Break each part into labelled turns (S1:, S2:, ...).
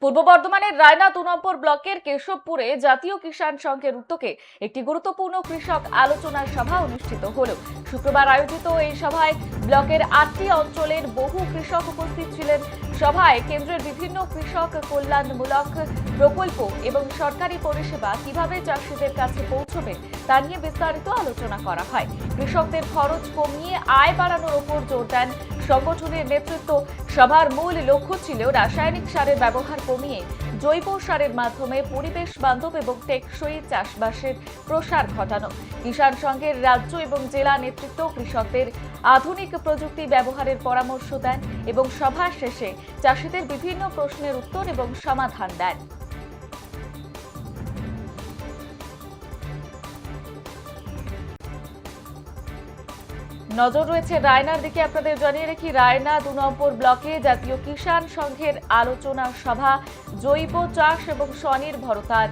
S1: পূর্ব বর্ধমানের রায়না ২ নম্বর ব্লকের কেশবপুরে জাতীয় কিষাণ সংঘের উদ্যোগে একটি গুরুত্বপূর্ণ কৃষক আলোচনা সভা অনুষ্ঠিত হলো। শুক্রবার আয়োজিত এই সভায় ব্লকের ৮টি অঞ্চলের বহু কৃষক উপস্থিত ছিলেন। সভায় কেন্দ্রের বিভিন্ন কৃষক কল্যাণমূলক প্রকল্প এবং সরকারি পরিষেবা কিভাবে চাষিদের কাছে পৌঁছবে তা নিয়ে বিস্তারিত আলোচনা করা হয়। কৃষকদের খরচ কমিয়ে আয় বাড়ানোর উপর জোর দেন সংগঠনের নেতৃত্ব। সভার মূল লক্ষ্য ছিল রাসায়নিক সারের ব্যবহার কমিয়ে জৈব সারের মাধ্যমে পরিবেশ বান্ধব এবং টেকসই চাষবাসের প্রসার ঘটানো। কিষাণ সংঘের রাজ্য এবং জেলা নেতৃত্ব কৃষকদের আধুনিক প্রযুক্তি ব্যবহারের পরামর্শ দেন এবং সভা শেষে চাষিদের বিভিন্ন প্রশ্নের উত্তর এবং সমাধান দেন। নজর রয়েছে রায়নার দিকে। আপনাদের জানিয়ে রাখি, রায়না ২ নম্বর ব্লকে জাতীয় কিষাণ সংঘের আলোচনা সভা, জৈব চাষ এবং স্বনির্ভরতার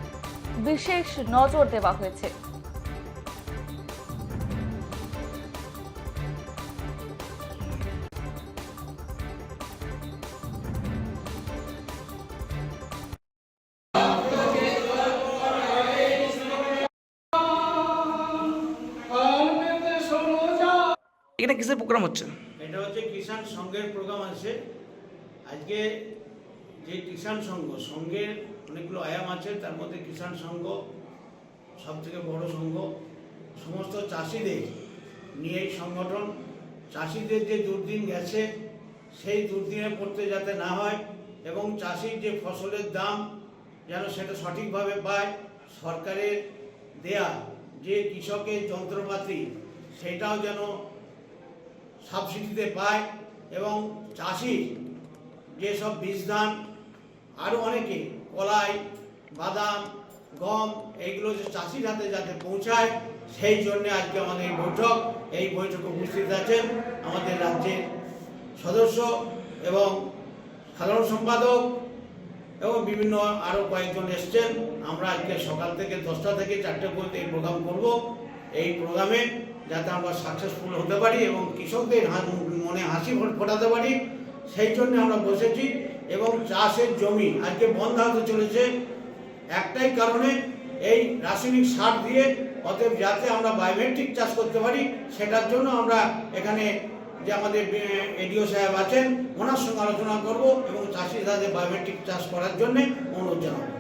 S1: বিশেষ নজর দেওয়া হয়েছে।
S2: এটা কিসের প্রোগ্রাম হচ্ছে?
S3: এটা হচ্ছে কিষাণ সংঘের প্রোগ্রাম আছে। আজকে যে কিষাণ সংঘের অনেকগুলো আয়াম আছে, তার মধ্যে কিষাণ সংঘ সব থেকে বড় সংঘ। সমস্ত চাষিদের নিয়ে এই সংগঠন। চাষিদের যে দুর্দিন গেছে সেই দুর্দিনে পড়তে যাতে না হয় এবং চাষির যে ফসলের দাম যেন সেটা সঠিকভাবে পায়, সরকারের দেয়া যে কৃষকের যন্ত্রপাতি সেটাও যেন সাবসিডিতে পায় এবং চাষির যেসব বীজ ধান আরও অনেকে কলাই, বাদাম, গম এইগুলো যে চাষির হাতে যাতে পৌঁছায় সেই জন্যে আজকে আমাদের এই বৈঠক। এই বৈঠকে উপস্থিত আছেন আমাদের রাজ্যের সদস্য এবং সাধারণ সম্পাদক এবং বিভিন্ন আরও কয়েকজন এসছেন। আমরা আজকে সকাল থেকে 10টা থেকে 4টে পর্যন্ত এই প্রোগ্রাম করব। এই প্রোগ্রামে যাতে আমরা সাকসেসফুল হতে পারি এবং কৃষকদের মনে হাসি ফোটাতে পারি সেই জন্য আমরা বসেছি। এবং চাষের জমি আজকে বন্ধ হতে চলেছে একটাই কারণে, এই রাসায়নিক সার দিয়ে। অতএব যাতে আমরা বায়োমেট্রিক চাষ করতে পারি সেটার জন্য আমরা এখানে যে আমাদের এডিও সাহেব আছেন ওনার সঙ্গে আলোচনা করব এবং চাষির সাথে বায়োমেট্রিক চাষ করার জন্য অনুরোধ জানাবো।